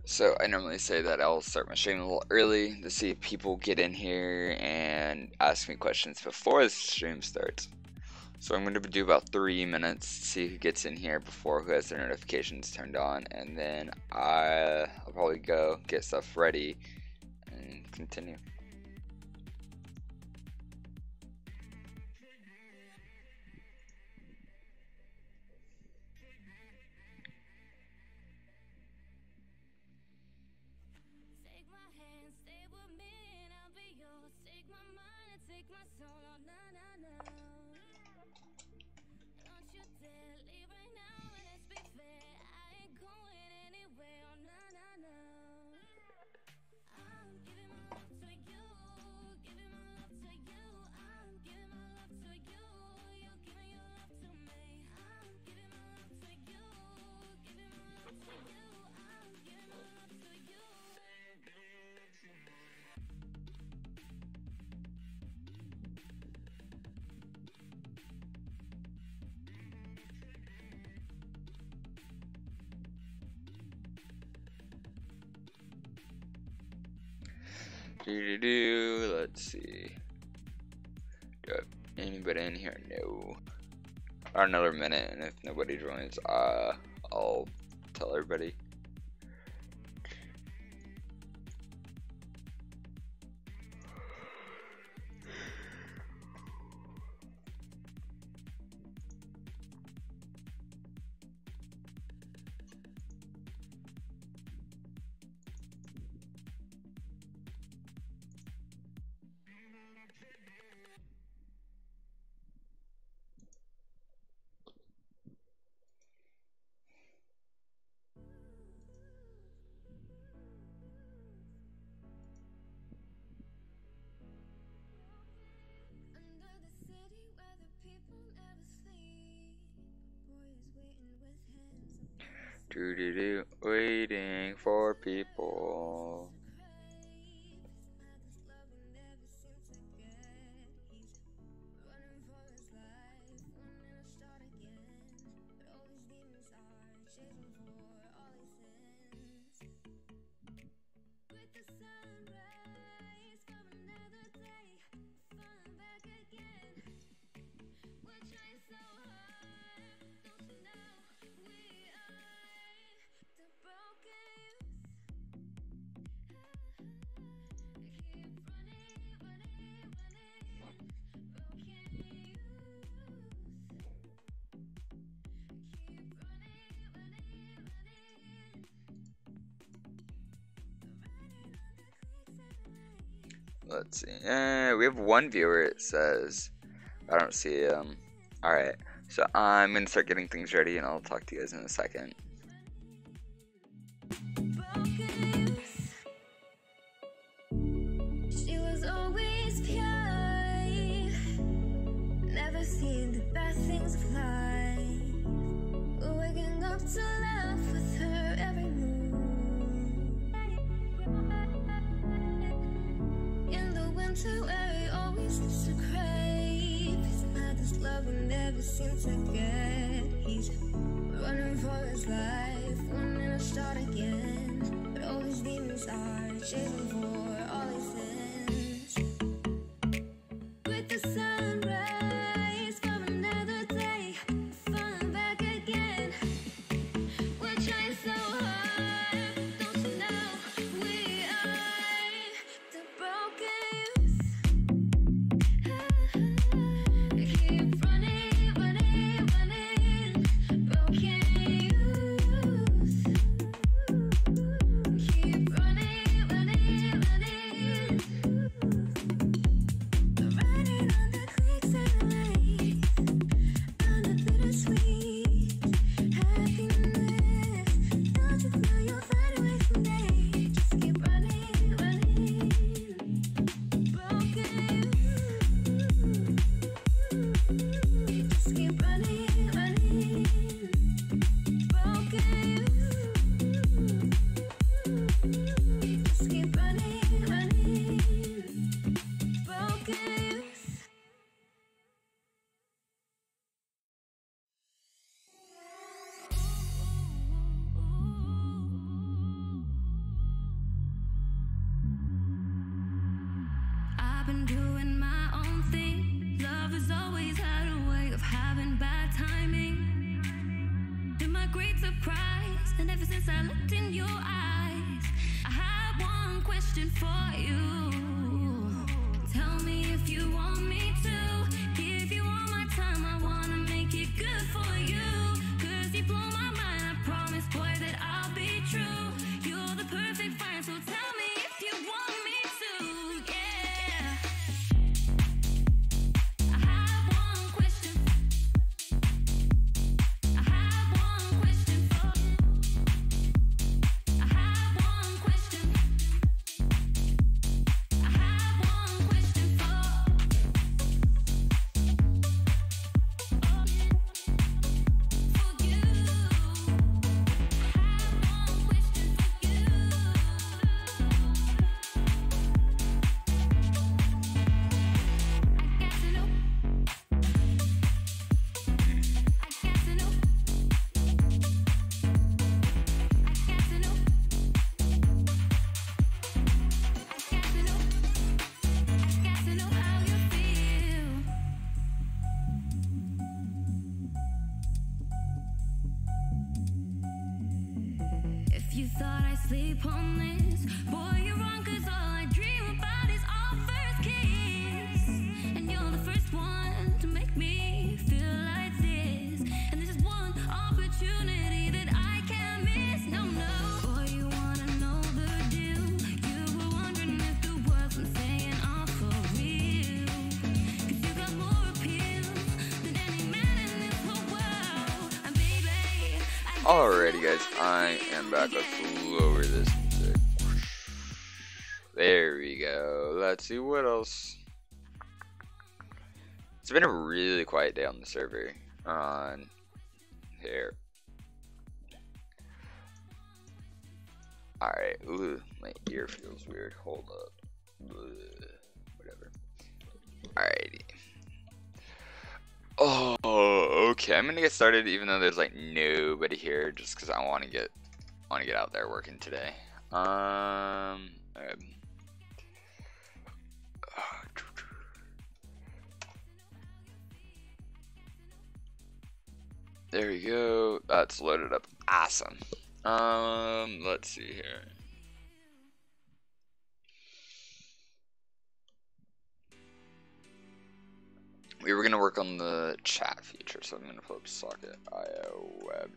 So I normally say that I'll start my stream a little early to see if people get in here and ask me questions before the stream starts. So I'm going to do about 3 minutes to see who gets in here before who has their notifications turned on, and then I'll probably go get stuff ready and continue. Let's see. Do I have anybody in here? No. About another minute, and if nobody joins, I'll tell everybody. Waiting for people. Let's see. We have one viewer, it says. I don't see him. Alright, so I'm gonna start getting things ready and I'll talk to you guys in a second. She was always pure, never seen the bad things of life. Waking up to laugh with her every move. In the winter where he always used to crave, he's not this love we never seem to get. He's running for his life, wanting to start again, but all his demons are chasing for all his sins. With the sunrise for another day, falling back again. We're trying so hard, don't you know we are the broken youth. We keep running, running, running, broken youth. We keep running, running, I've been doing my own thing. Love has always had a way of having bad timing. To my great surprise, and ever since I looked in your eyes, I had one question for you. Tell me if you want me to. If you want my time, I wanna make it good for you. 'Cause you blow my mind, I promise, boy, that I'll be true. You're the perfect friend, so tell me if you want me to. Yeah. I have one question. I have one question for you. I have one question. I have one question for you. If you thought I'd sleep on this, boy, you're wrong, 'cause all I dream about is our first kiss. And you're the first one to make me feel like this. And this is one opportunity that I can't miss. No, no. Boy, you wanna know the deal. You were wondering if the words I'm saying are for real. 'Cause you got more appeal than any man in this whole world. And baby, Alrighty guys, I am back. Let's lower this music. There we go. Let's see what else. It's been a really quiet day on the server. On here. Alright, ooh, my ear feels weird. Hold up. Ugh, whatever. Alrighty. Oh, okay. I'm gonna get started, even though there's like nobody here, just because I want to get out there working today. Okay. There we go. That's loaded up. Awesome. Let's see here. We were gonna work on the chat feature, so I'm gonna pull up Socket.io web.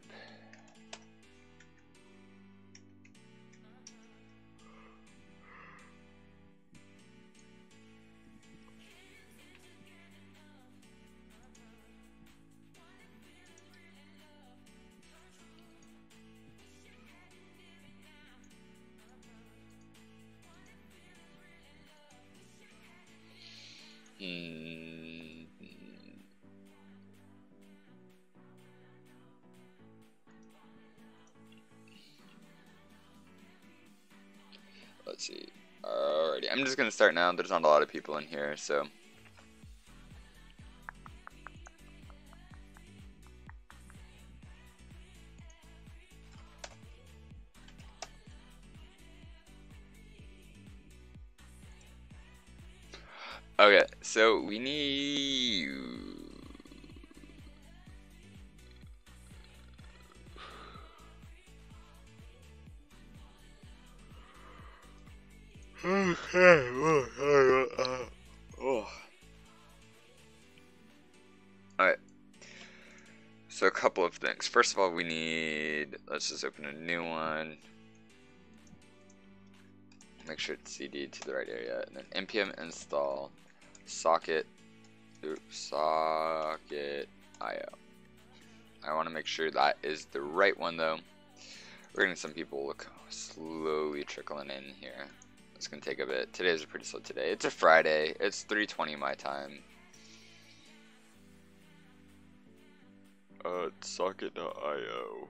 Let's see. Alrighty, I'm just gonna start now. There's not a lot of people in here, so. Okay, so we need. Okay. Alright. So a couple of things. First of all, we need. Let's just open a new one. Make sure it's CD to the right area, and then npm install socket. Socket.io. I want to make sure that is the right one though. We're getting some people look slowly trickling in here. It's gonna take a bit. Today's a pretty slow today. It's a Friday. It's 3:20 my time. Socket.io.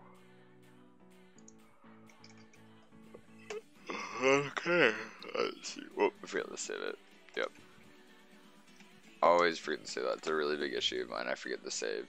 Okay. Let's see. Whoa, I forgot to save it. Yep. Always forget to save that. It's a really big issue of mine. I forget to save.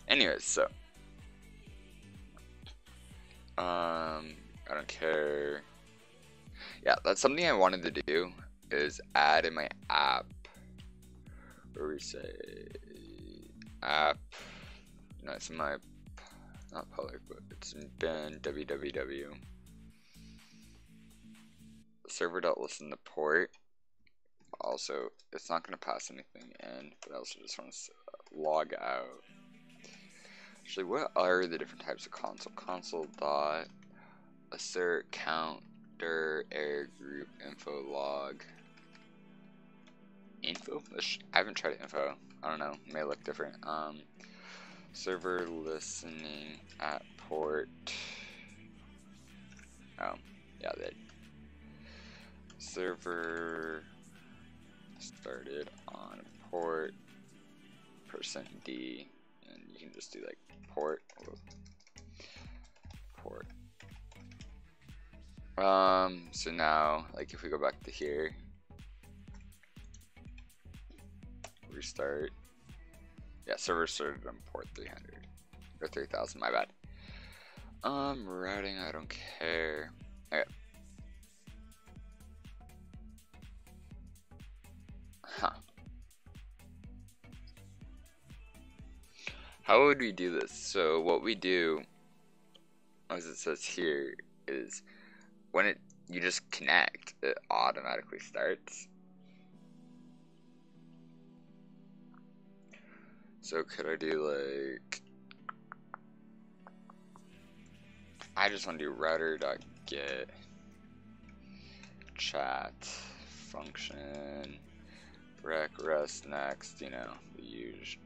Anyways, so I don't care. Yeah, that's something I wanted to do, is add in my app, where we say app, no, it's in my, not public, but it's been www server.listen to port. Also, it's not going to pass anything in, but I also just want to log out. Actually, what are the different types of console? Console dot assert counter error group info log info. I haven't tried info. I don't know. It may look different. Server listening at port. Oh, yeah, that server started on port %d, and you can just do like port. So now, like, if we go back to here, restart. Yeah, server started on port 300 or 3000. My bad. Routing, I don't care. Okay. Huh. How would we do this? So what we do, as it says here, is when you just connect, it automatically starts. So could I do like, I just want to do router.get chat function rec rest next, you know, the usual.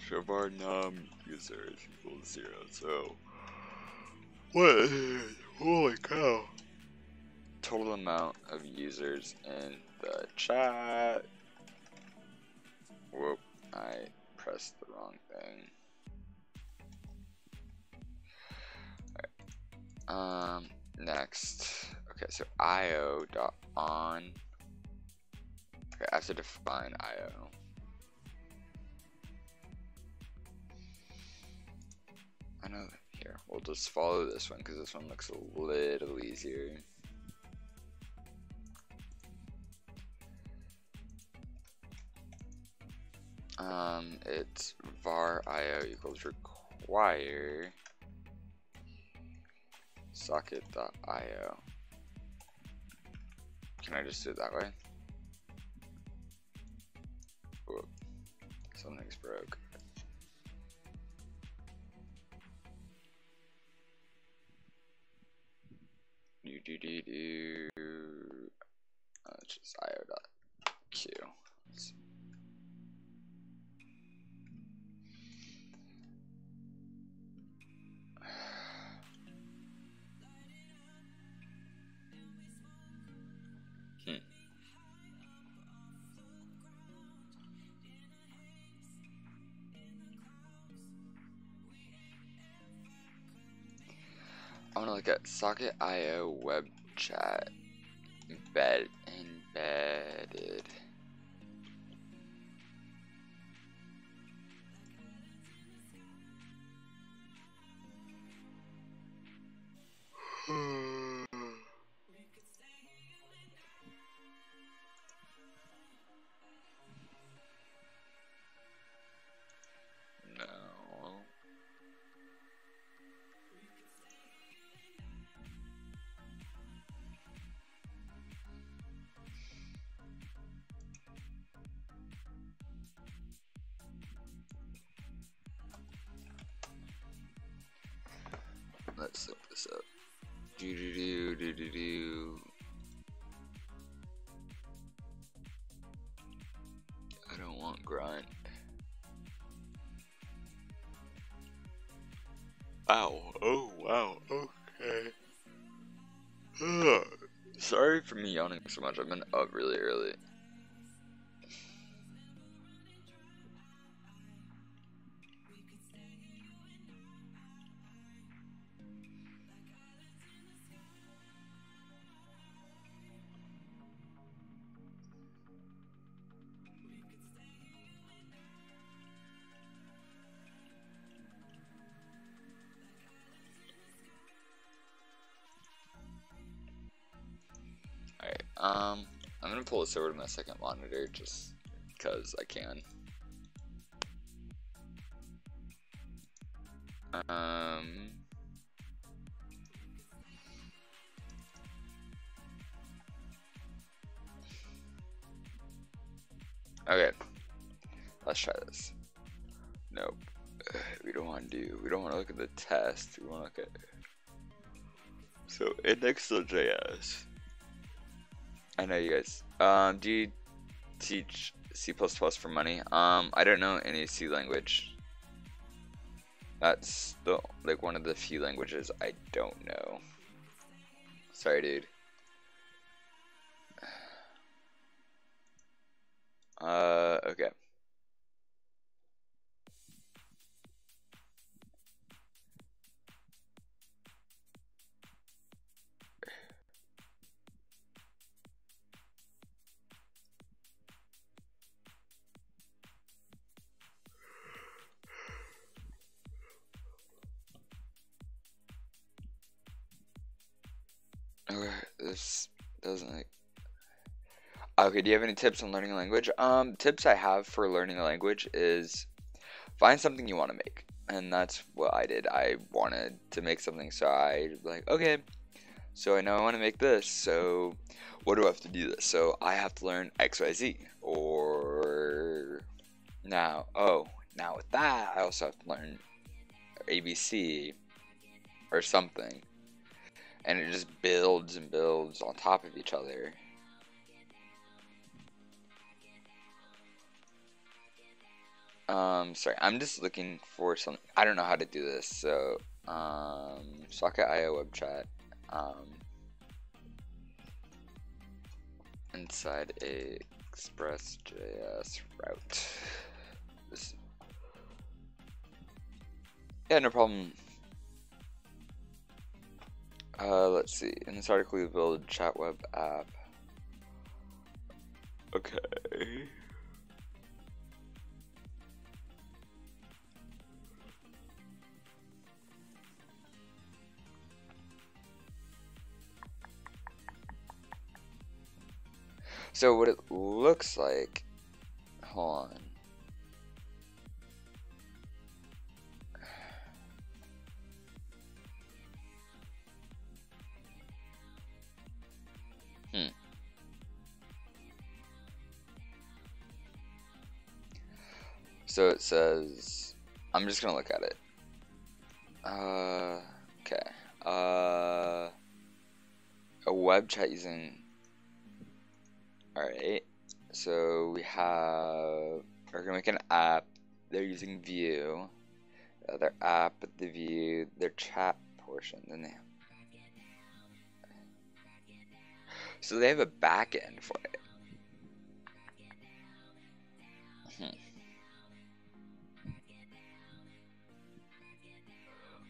Shavar num users equals 0. So what? Holy cow! Total amount of users in the chat. Whoop! I pressed the wrong thing. Alright. Next. Okay, so io.on. Okay, I have to define io. I know that. Here, we'll just follow this one because this one looks a little easier. It's var io equals require socket.io. Can I just do it that way? Whoop. Something's broke. It's just io.q. I want to look at socket.io web chat embedded. No. Let's look this up. I don't want grunt. Ow. Oh, wow. Okay. Sorry for me yawning so much. I've been up really early. I'm gonna pull this over to my second monitor just because I can. Okay, let's try this. Nope. We don't want to look at the test. We want to look at. So index.js. I know you guys. Do you teach C++ for money? I don't know any C language. That's the one of the few languages I don't know. Sorry, dude. Okay. Okay, this doesn't like. Okay, do you have any tips on learning a language? Tips I have for learning a language is find something you want to make. And that's what I did. I wanted to make something, so I like, okay, so I know I want to make this, so what do I have to do this? So I have to learn XYZ. Or now with that, I also have to learn ABC or something. And it just builds and builds on top of each other. Sorry, I'm just looking for something. I don't know how to do this, so socket.io web chat, inside a express.js route. This, yeah, no problem. Let's see. In this article, we build chat web app. Okay. So what it looks like, hold on. So it says, I'm just gonna look at it. Okay. A web chat using. Alright. So we're gonna make an app. They're using Vue. Their app, the Vue, their chat portion. Then they. So they have a backend for it.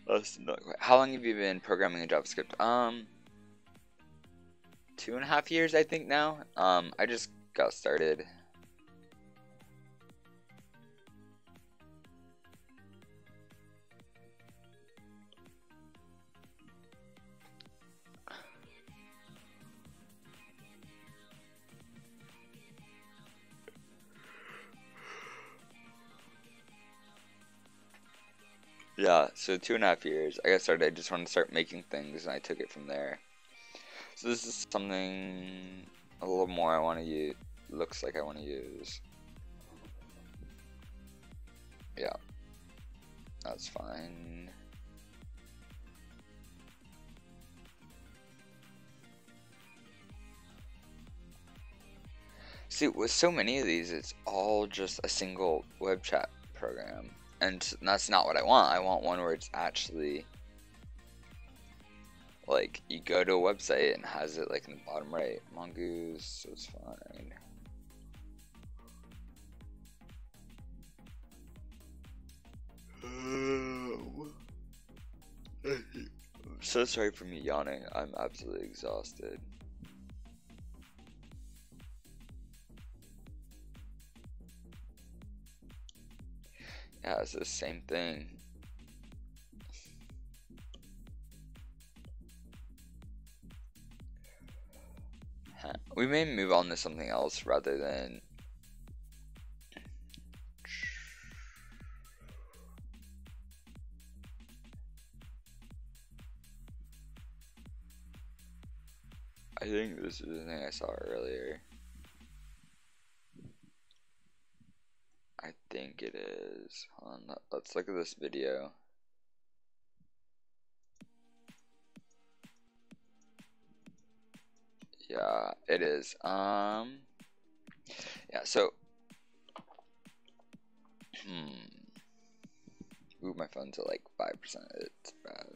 That's not quite. How long have you been programming in JavaScript? 2.5 years, I think now. I just got started. Yeah, so 2.5 years. I got started. I just wanted to start making things, and I took it from there. So this is something a little more I want to use. Looks like I want to use. Yeah, that's fine. See, with so many of these, it's all just a single web chat program. And that's not what I want. I want one where it's actually like you go to a website and has it like in the bottom right. Mongoose, so it's fine. I'm so sorry for me yawning. I'm absolutely exhausted. Yeah, it's the same thing. We may move on to something else rather than. I think this is the thing I saw earlier. I think it is. Hold on, let's look at this video. Yeah, it is. Yeah, so ooh, my phone's at like 5%. It's bad.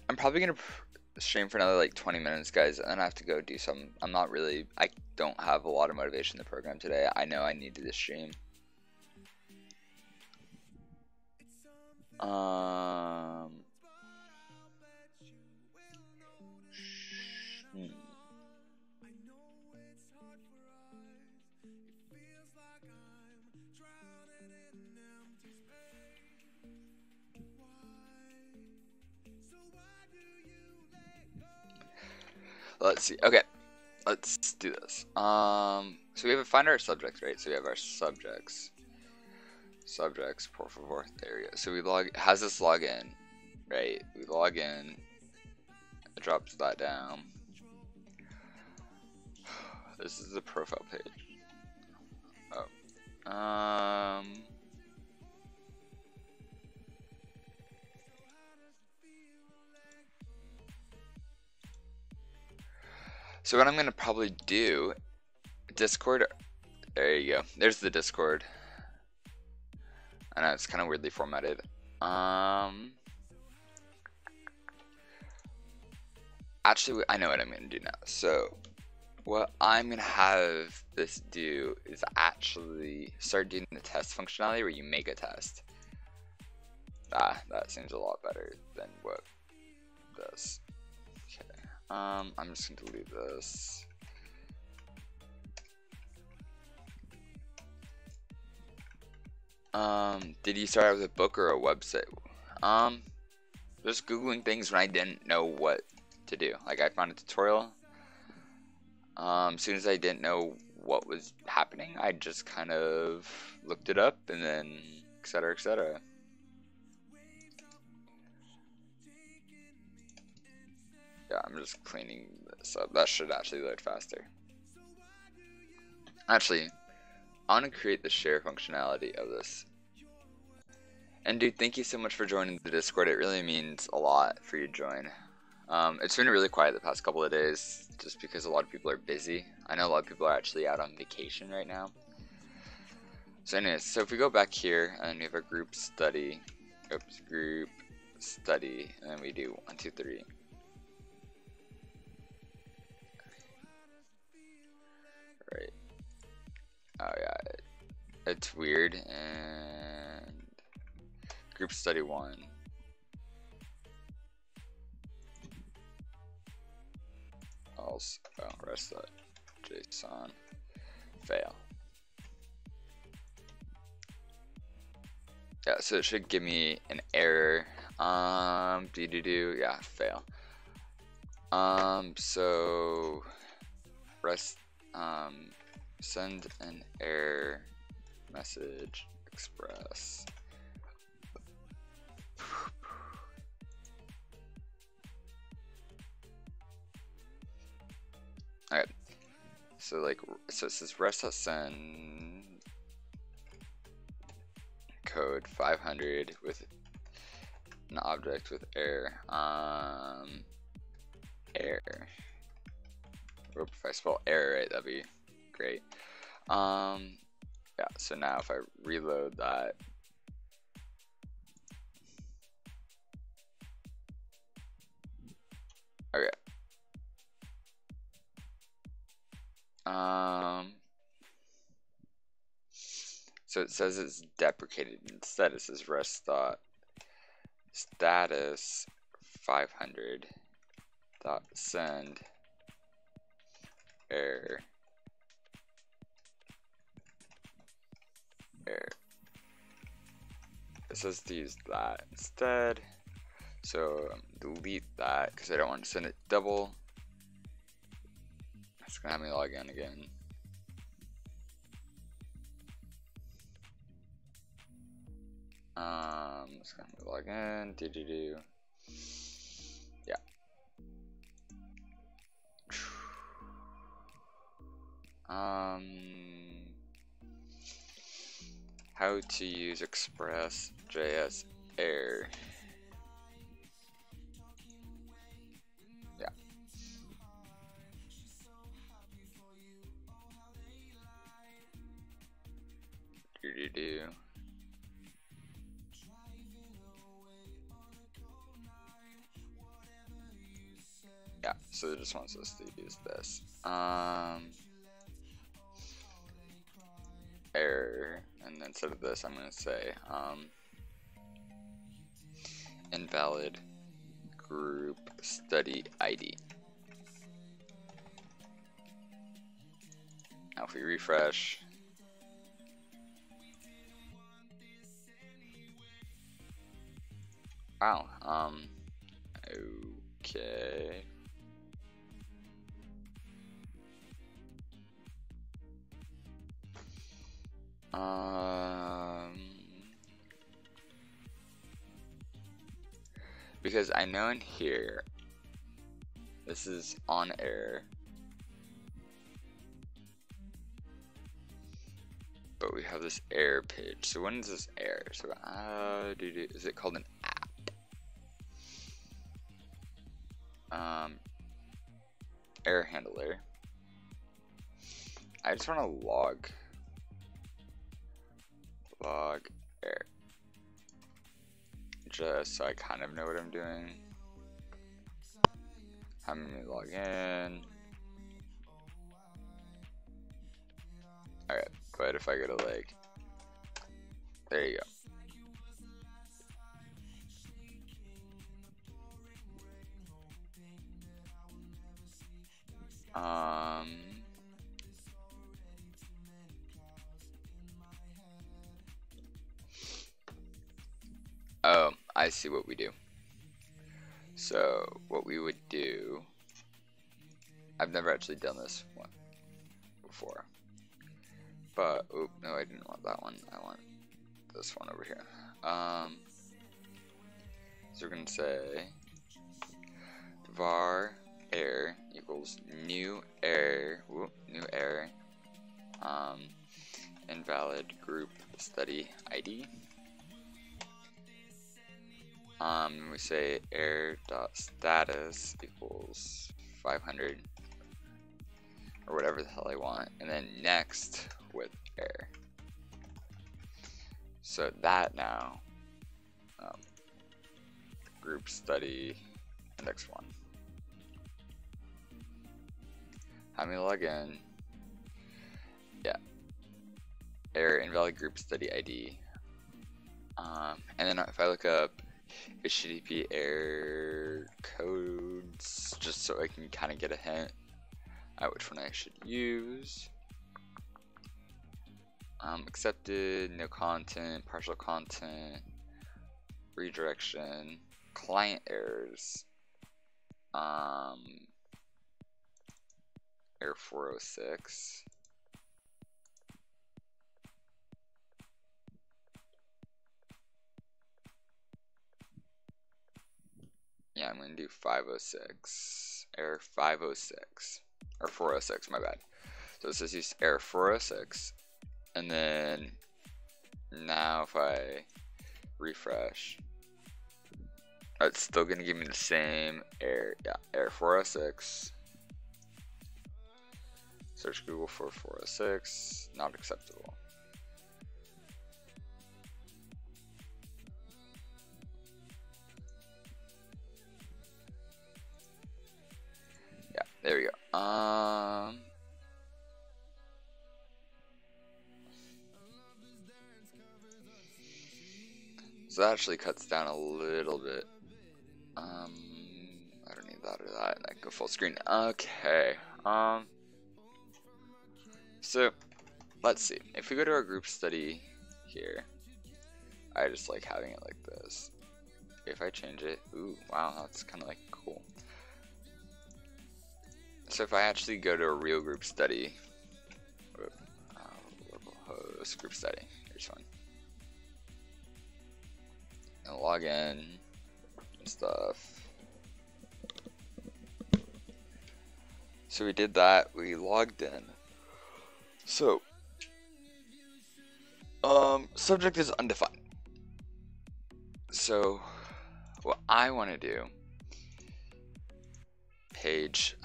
I'm probably gonna stream for another like 20 minutes, guys, and then I have to go do some. I don't have a lot of motivation in the program today. I know I need to this stream. Let's see. Okay, let's do this. So we have to find our subjects, right? So we have our subjects, por favor. There we go. So we has this login, right? We log in. It drops that down. This is the profile page. Oh. So what I'm gonna probably do, Discord. There you go. There's the Discord. I know it's kind of weirdly formatted. Actually, I know what I'm gonna do now. So what I'm gonna have this do is actually start doing the test functionality where you make a test. That seems a lot better than what this. Okay. I'm just gonna delete this. Did you start out with a book or a website? Just Googling things when I didn't know what to do. Like I found a tutorial. As soon as I didn't know what was happening, I just kind of looked it up and then etc. etc. Yeah, I'm just cleaning this up. That should actually load faster. Actually, I want to create the share functionality of this. And dude, thank you so much for joining the Discord. It really means a lot for you to join. It's been really quiet the past couple of days just because a lot of people are busy. I know a lot of people are actually out on vacation right now. So anyways, so if we go back here and we have a group study, and then we do 1, 2, 3. Right. Oh yeah, it's weird. And group study 1. Also, rest.json fail. Yeah, so it should give me an error. Yeah, fail. So rest. Send an error message express. Alright, so it says rest.send code 500 with an object with error. Error. Or if I spell error right, that'd be great. Yeah, so now if I reload that, okay. So it says it's deprecated. Instead, it says rest.status 500.send error. It says to use that instead. So delete that because I don't want to send it double. It's gonna have me log in again. It's gonna have me log in. Yeah. How to use Express.js Air. Yeah. Yeah, so it just wants us to use this. Error, and then instead of this I'm going to say invalid group study ID. Now if we refresh, wow, okay. Because I know in here, this is on air, but we have this error page. So when is this error? So is it called an app? Error handler. I just want to log error, just so I kind of know what I'm doing. I'm gonna log in. Alright, but if I go to like, there you go. Oh, I see what we do. So what we would do, I've never actually done this one before, but oh no, I didn't want that one. I want this one over here. So we're gonna say var error equals new error, invalid group study ID. We say error.status equals 500 or whatever the hell I want, and then next with error. So that now group study index 1. How many log in? Yeah. Error invalid group study ID. And then if I look up HTTP error codes, just so I can kind of get a hint at which one I should use. Accepted, no content, partial content, redirection, client errors, error 406. Yeah, I'm gonna do 506, error 506, or 406, my bad. So it says use error 406, and then now if I refresh, it's still gonna give me the same error. Yeah, error 406. Search Google for 406, not acceptable. Yeah, there we go. So that actually cuts down a little bit. I don't need that or that. I can go full screen. Okay. So let's see. If we go to our group study here, I just like having it like this. if I change it, ooh, wow, that's kind of like cool. So if I actually go to a real group study, local host group study, here's one, and log in and stuff. So we did that, we logged in. So, subject is undefined. So, what I want to do, page,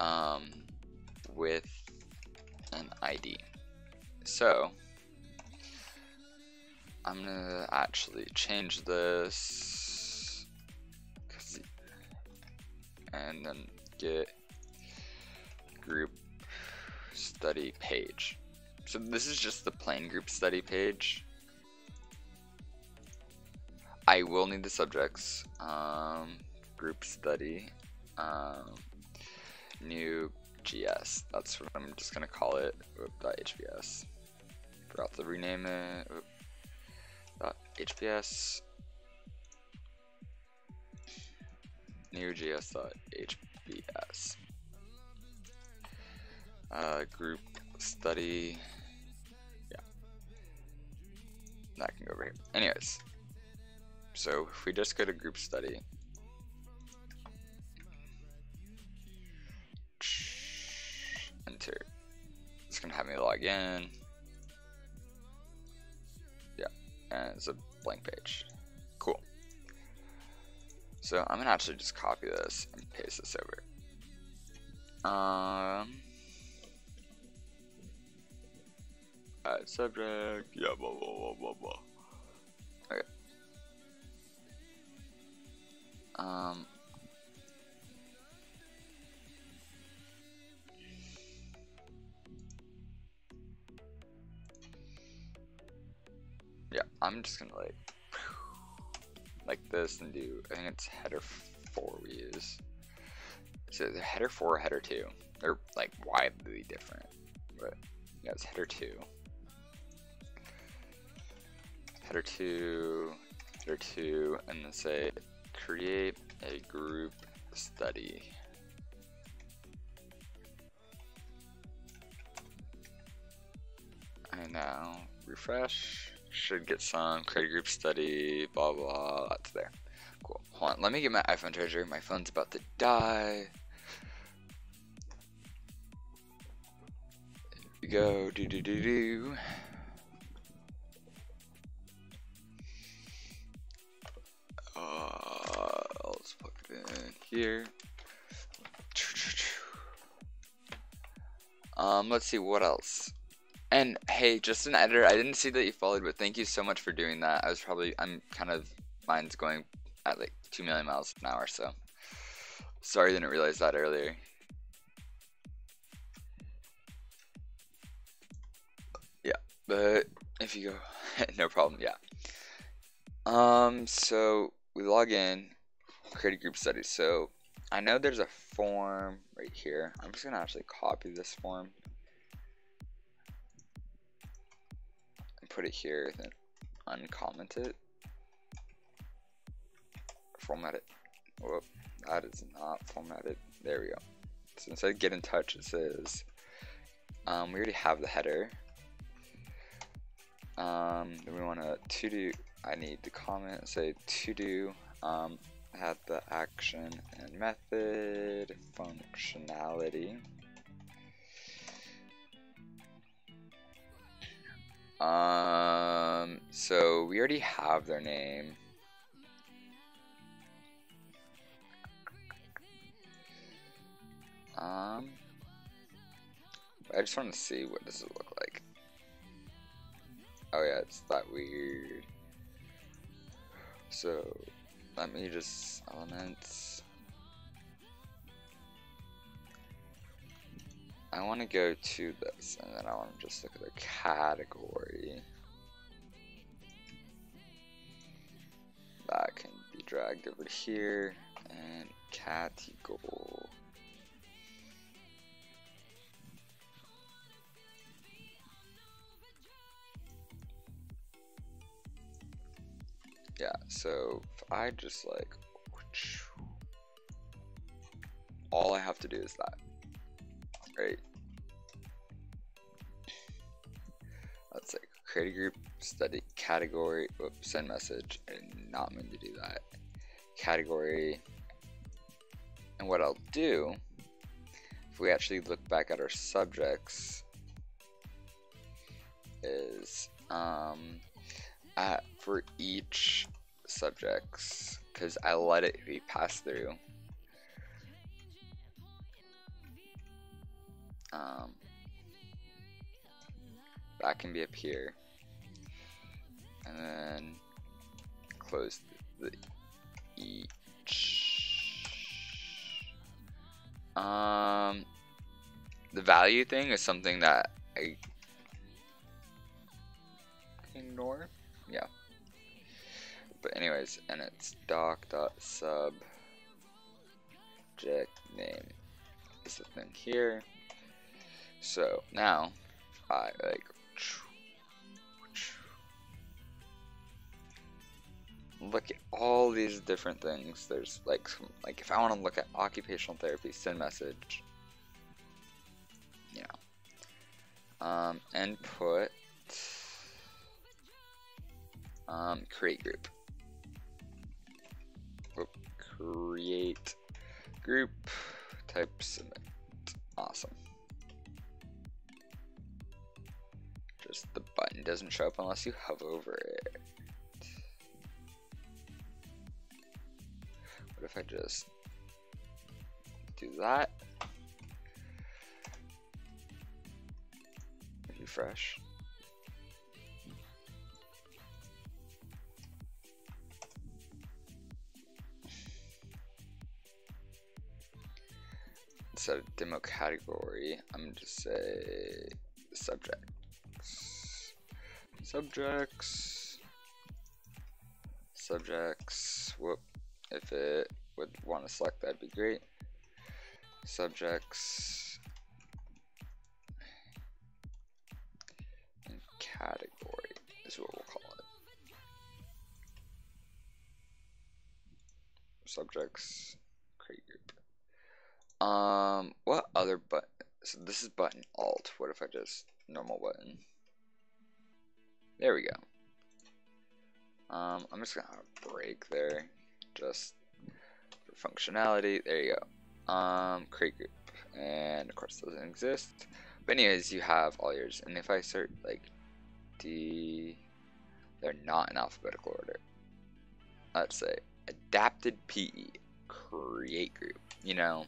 with an ID. So, I'm gonna actually change this, and then get group study page. So this is just the plain group study page. I will need the subjects. Group study, new GS. That's what I'm just gonna call it. .hps. Forgot to rename it. .hps. New GS.hps. Group study. Yeah. That can go over here. Anyways. So if we just go to group study, enter, it's gonna have me log in. Yeah, and it's a blank page. Cool. So I'm gonna actually just copy this and paste this over. Add subject, yeah, blah blah blah blah blah. Okay. Yeah, I'm just gonna like this and do, I think it's header 4 we use. So the header 4 or header 2, they're like widely different, but yeah, it's header 2. Header 2, and then say create a group study. And now refresh, should get some create a group study, blah blah, that's there. Cool. Hold on, let me get my iPhone charger. My phone's about to die. Here we go. Do. Let's plug it in here. Let's see what else. And hey, just an editor, I didn't see that you followed, but thank you so much for doing that. Mine's going at like 2 million miles an hour, so sorry I didn't realize that earlier. Yeah, but if you go, no problem, yeah. So we log in, create a group study. So I know there's a form right here. I'm just gonna actually copy this form and put it here, then uncomment it. Format it. Whoop, that is not formatted. There we go. So instead of get in touch, it says we already have the header. Then we want to do. I need to comment, say to do, add the action and method functionality. So we already have their name. I just want to see what does it look like. Oh yeah, it's that weird. So let me just elements. I want to go to this, and then I want to just look at the category. That can be dragged over here, and category. Yeah, so if I just like all I have to do is that, right? Let's say create a group, study category, oops, send message. I did not mean to do that. Category, and what I'll do, if we actually look back at our subjects, is for each subjects, because I let it be passed through. That can be up here, and then close the each. The value thing is something that I ignore. Yeah. But anyways, and it's doc.subject name is the thing here. So now I like look at all these different things. There's like if I want to look at occupational therapy, send message, you know, input, create group. Create group, type submit. Awesome. Just the button doesn't show up unless you hover over it. What if I just do that? Refresh. Instead of demo category, I'm going to just say subjects. Subjects. Whoop. If it would want to select, that'd be great. Subjects. And category is what we'll call it. Subjects. Create group. What other button? So this is button Alt. What if I just normal button? There we go. I'm just gonna have a break there, just for functionality. There you go. Create group, and of course doesn't exist. But anyways, you have all yours. And if I search like D, they're not in alphabetical order. Let's say adapted PE, create group. You know,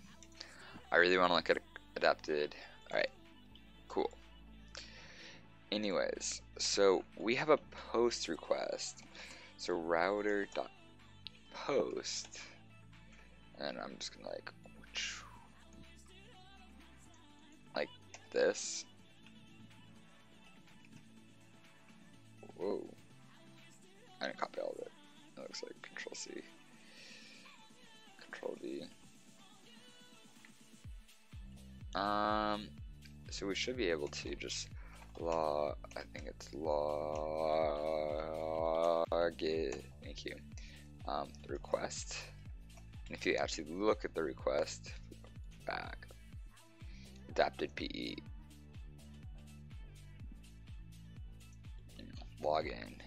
I really want to look at adapted. Alright, cool. Anyways, so we have a post request. So router.post, and I'm just gonna like this. Whoa, I didn't copy all of it. It looks like Control C, Control V. So we should be able to just log, I think it's log it, thank you, the request. And if you actually look at the request, back, adapted PE, log in.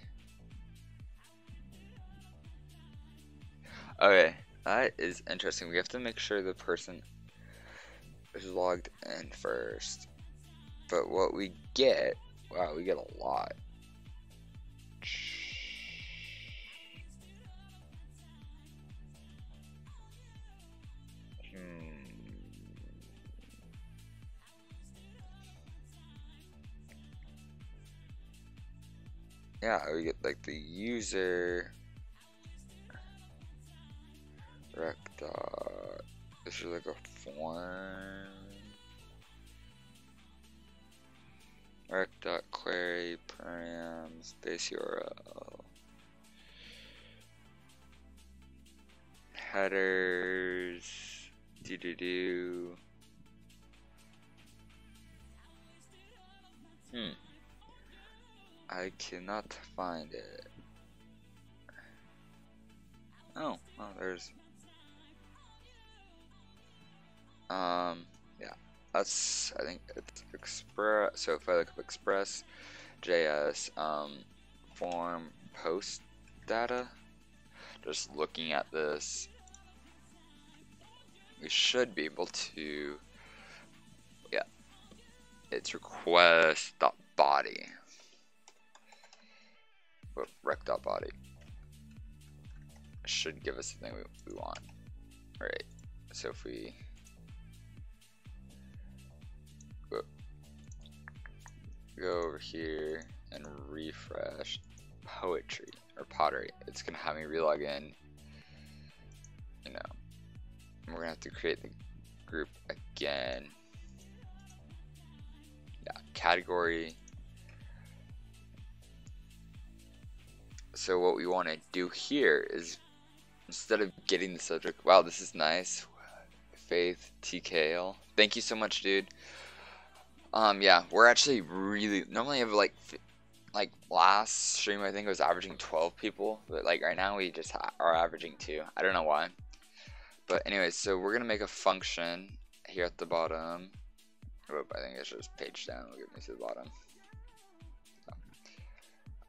Okay, that is interesting. We have to make sure the person is logged in first. But what we get, wow, we get a lot. Yeah, we get like the user rec dot. This is like a form. Rec.query param space URL. Headers. Do. I cannot find it. Oh, well, there's. Yeah, that's, I think it's Express. So if I look up Express JS, form post data, just looking at this, we should be able to, yeah, it's request.body, but rec.body should give us the thing we want. All right, so if we go over here and refresh poetry or pottery, it's gonna have me relog in, you know, and we're gonna have to create the group again. Yeah, category. So what we want to do here is, instead of getting the subject, wow, this is nice, Faith TKL, thank you so much, dude. Yeah, we're actually really, normally have like last stream I think it was averaging 12 people, but like right now we just are averaging 2. I don't know why, but anyways, so we're gonna make a function here at the bottom. Oop, I think it's just page down will get me to the bottom.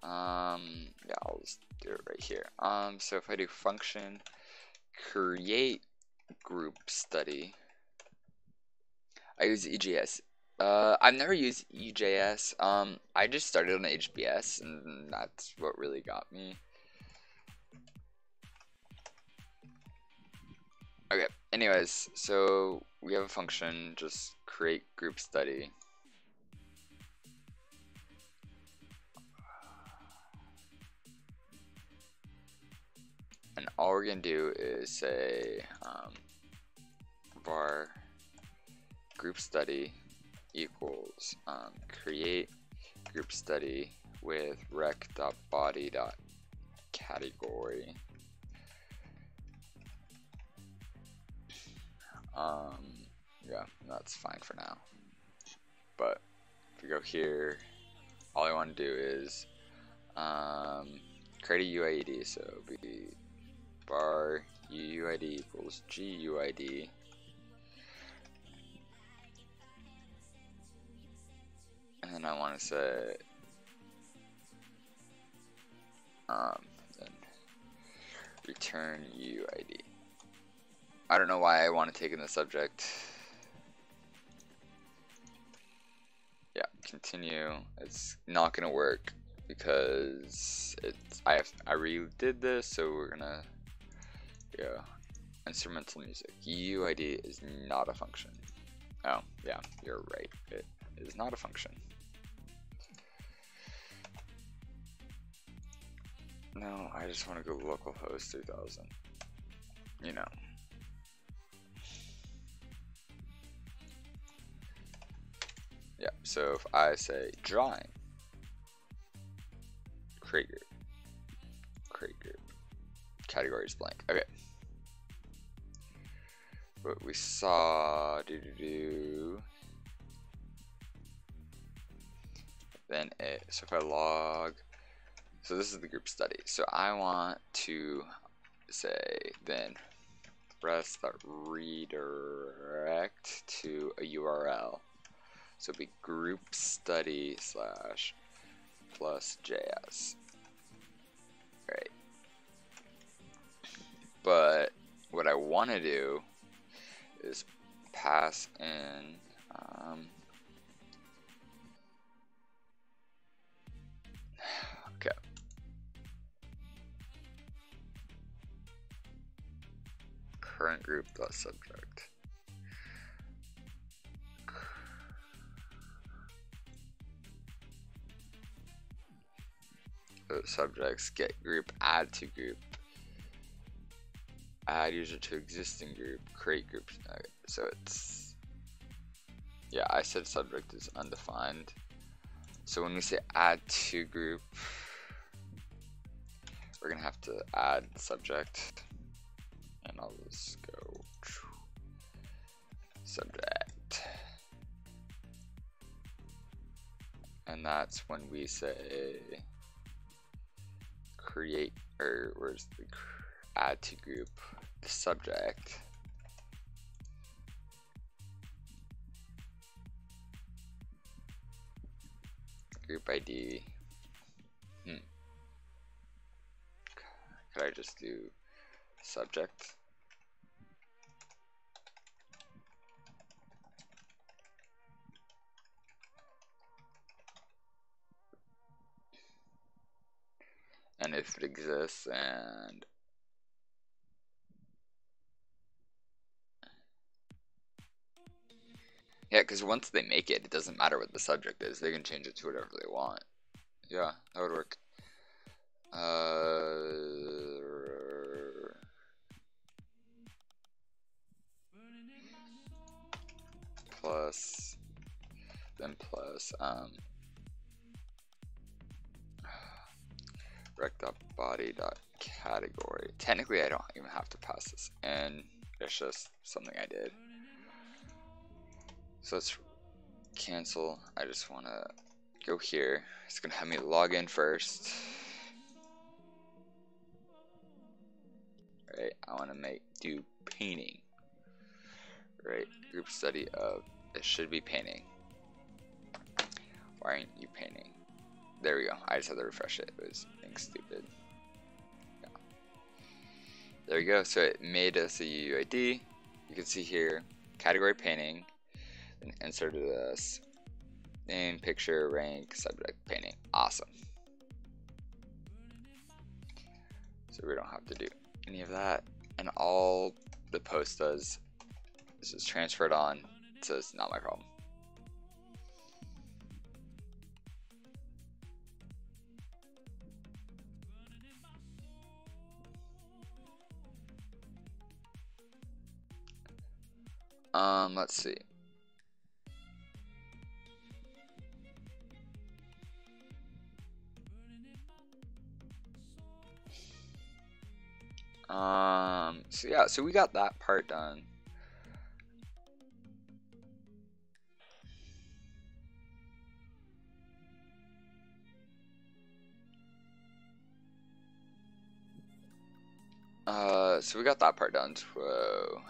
Yeah, I'll just do it right here. So if I do function create group study, I use EJS. I've never used EJS. I just started on HBS, and that's what really got me. Okay, anyways, so we have a function, just create group study. And all we're gonna do is say var group study equals create group study with rec.body.category. Yeah, that's fine for now. But if we go here, all I want to do is create a UID. So it'll be var UUID equals GUID. And then I want to say then return UID. I don't know why I want to take in the subject. Yeah, continue. It's not gonna work because I redid this, so we're gonna instrumental music. UID is not a function. Oh yeah, you're right. It is not a function. No, I just want to go localhost 3000. You know. Yeah, so if I say drawing, create group, category is blank. Okay. What we saw, then so if I log, so this is the group study. So I want to say then redirect to a URL. So it'd be group study / plus JS. Right. But what I want to do is pass in okay. Current group subject. Subjects, get group, add to group, add user to existing group, create groups. Okay, so it's, yeah, I said subject is undefined. So when we say add to group, we're gonna have to add subject, and I'll just go subject, and that's when we say create, or where's the add to group, the subject, group ID. Could I just do subject? And if it exists, and yeah, because once they make it, it doesn't matter what the subject is. They can change it to whatever they want. Yeah, that would work. Plus, then plus, rec.body.category. Technically, I don't even have to pass this in. It's just something I did. So let's cancel. I just want to go here. It's going to have me log in first. Right, I want to do painting. Right, group study of, it should be painting. Why aren't you painting? There we go. I just had to refresh it. It was being stupid. Yeah. There we go. So it made us a UUID. You can see here, category painting, and inserted us name, picture, rank, subject, painting. Awesome. So we don't have to do any of that. And all the post does is just transfer it on, so it's not my problem. Let's see. So yeah, so we got that part done. So we got that part done. Whoa.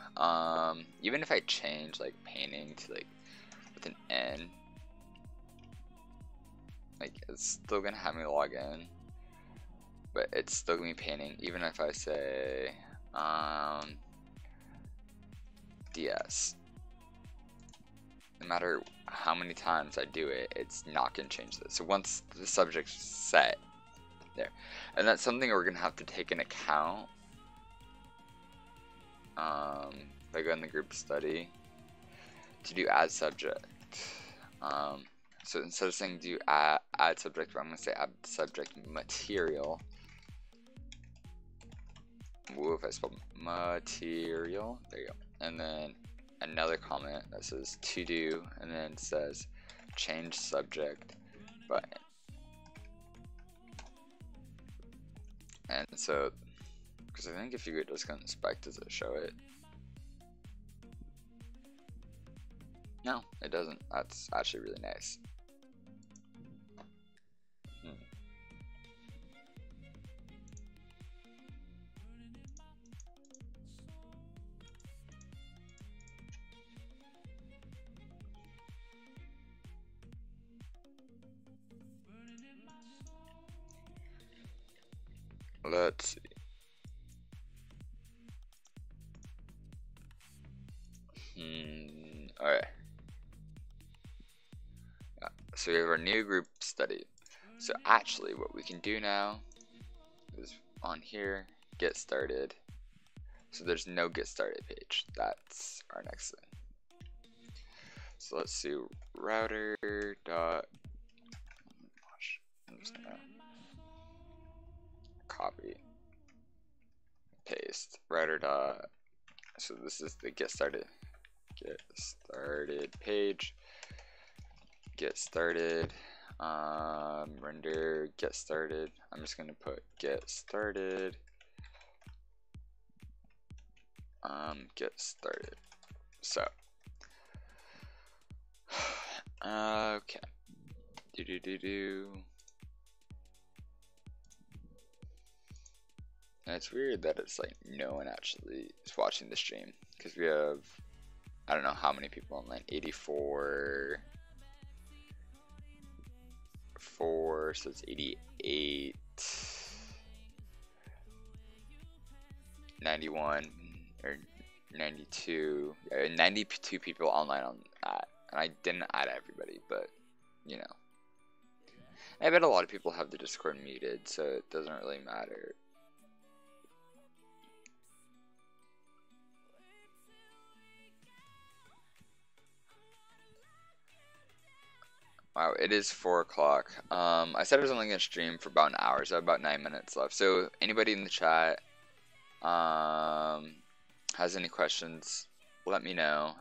Even if I change like painting to like with an N, like it's still gonna have me log in, but it's still gonna be painting. Even if I say DS, no matter how many times I do it, it's not gonna change this. So once the subject's set there, and that's something we're gonna have to take into account. If I go in the group study to do add subject, so instead of saying do add subject, I'm going to say add subject material. Whoa, if I spelled material, there you go. And then another comment that says to do, and then it says change subject button. And so, because I think if you just go inspect, does it show it? No, it doesn't. That's actually really nice. Let's see. Alright. Yeah, so we have our new group study. So actually what we can do now is on here, get started. So there's no get started page. That's our next thing. So let's do router dot, I'm just gonna copy, paste, router dot, so this is the get started page, get started, render get started. I'm just gonna put get started, get started. So okay, And it's weird that it's like no one actually is watching the stream, because we have, I don't know how many people online, 84 4, so it's 88, 91, or 92, 92 people online on that. And I didn't add everybody, but, you know. I bet a lot of people have the Discord muted, so it doesn't really matter. Wow, it is 4 o'clock. I said I was only going to stream for about an hour, so I have about 9 minutes left. So, anybody in the chat has any questions, let me know.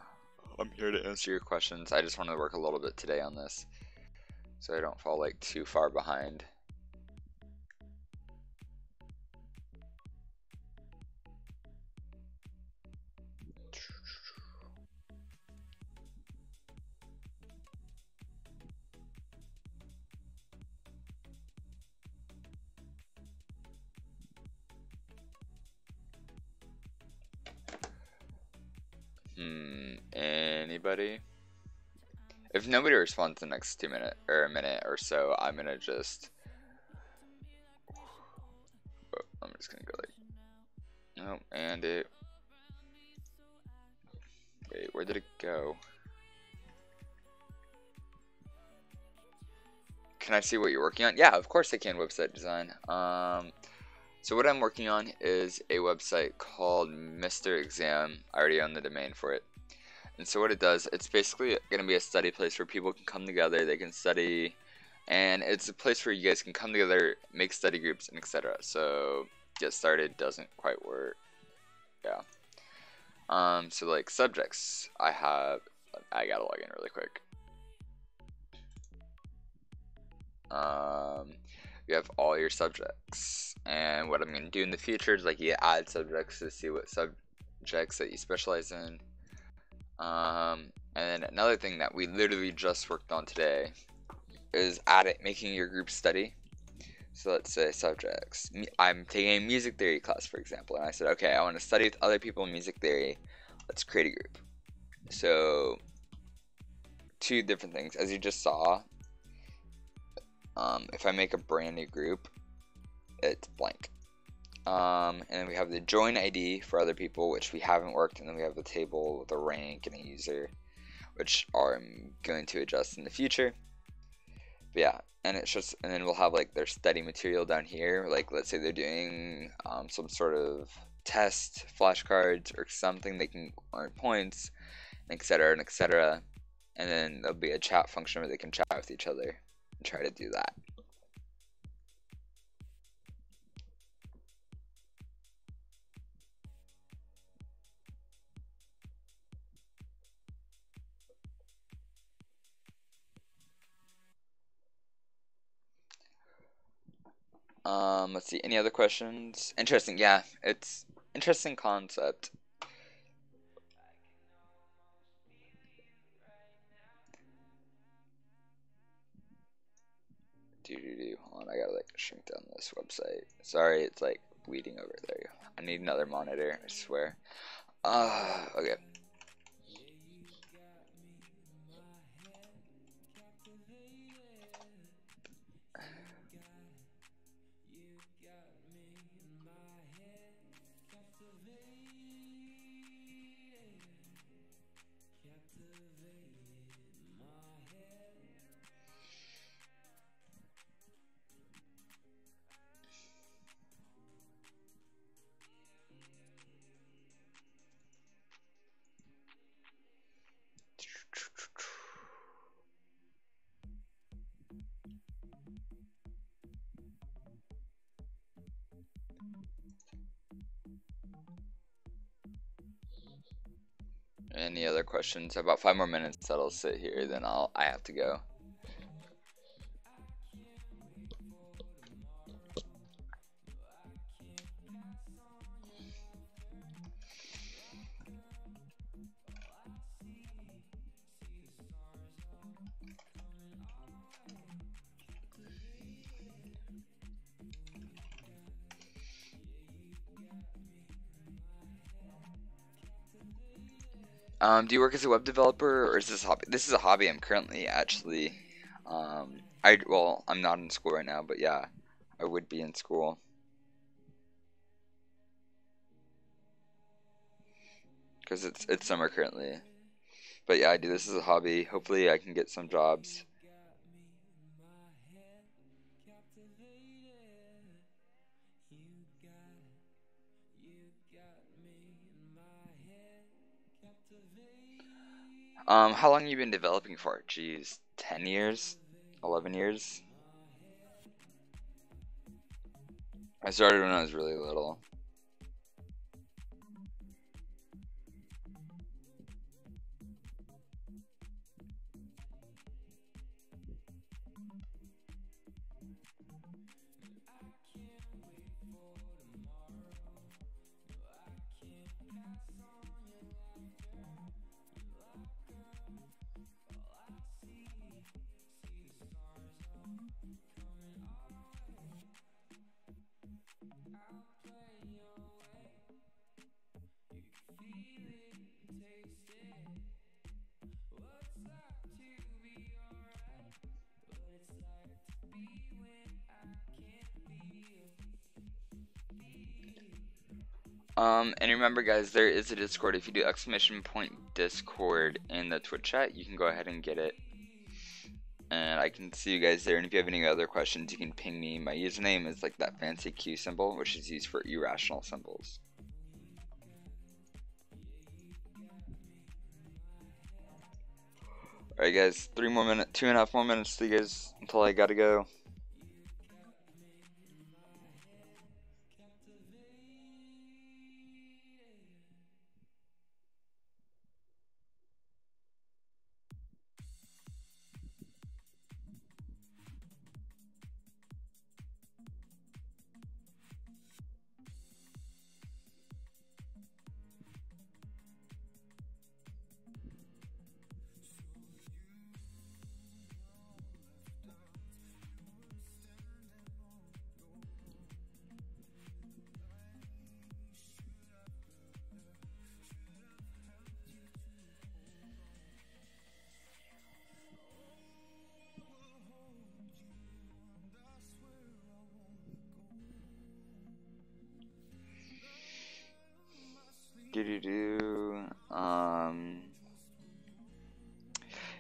I'm here to answer your questions. I just wanted to work a little bit today on this, so I don't fall like too far behind. Anybody? If nobody responds the next 2 minutes or a minute or so, I'm gonna just. I'm just gonna go like. Oh, and it. Wait, where did it go? Can I see what you're working on? Yeah, of course I can. Website design. So what I'm working on is a website called Mr. Exam. I already own the domain for it. And so what it does, it's basically going to be a study place where people can come together, they can study, and it's a place where you guys can come together, make study groups, and etc. So get started doesn't quite work. Yeah. So like subjects, I gotta log in really quick. You have all your subjects, and what I'm going to do in the future is like you add subjects to see what subjects that you specialize in. And then another thing that we literally just worked on today is making your group study. So let's say subjects. I'm taking a music theory class, for example, and I said, okay, I want to study with other people in music theory. Let's create a group. So 2 different things, as you just saw. If I make a brand new group, it's blank. And then we have the join ID for other people, which we haven't worked, and then we have the table with a rank and a user, which I'm going to adjust in the future. But yeah, and then we'll have like their study material down here. Like let's say they're doing some sort of test, flashcards, or something, they can earn points, etc. and etc. And then there'll be a chat function where they can chat with each other and try to do that. Let's see, any other questions? Interesting, yeah, it's interesting concept. Hold on, I gotta like shrink down this website. Sorry, it's like bleeding over there. I need another monitor, I swear. Okay. Any other questions? About 5 more minutes that'll sit here, then I have to go. Do you work as a web developer, or is this a hobby? This is a hobby I'm currently actually Well, I'm not in school right now, but yeah, I would be in school. Because it's summer currently. But yeah, I do this as a hobby. Hopefully I can get some jobs. How long you been developing for? Jeez, 10 years? 11 years? I started when I was really little. And remember guys, there is a Discord. If you do !Discord in the Twitch chat, you can go ahead and get it. And I can see you guys there, and if you have any other questions, you can ping me. My username is like that fancy Q symbol, which is used for irrational symbols. Alright guys, 2.5 more minutes to you guys until I gotta go.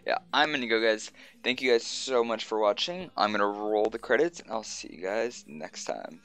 Yeah, I'm gonna go guys. Thank you guys so much for watching. I'm gonna roll the credits and I'll see you guys next time.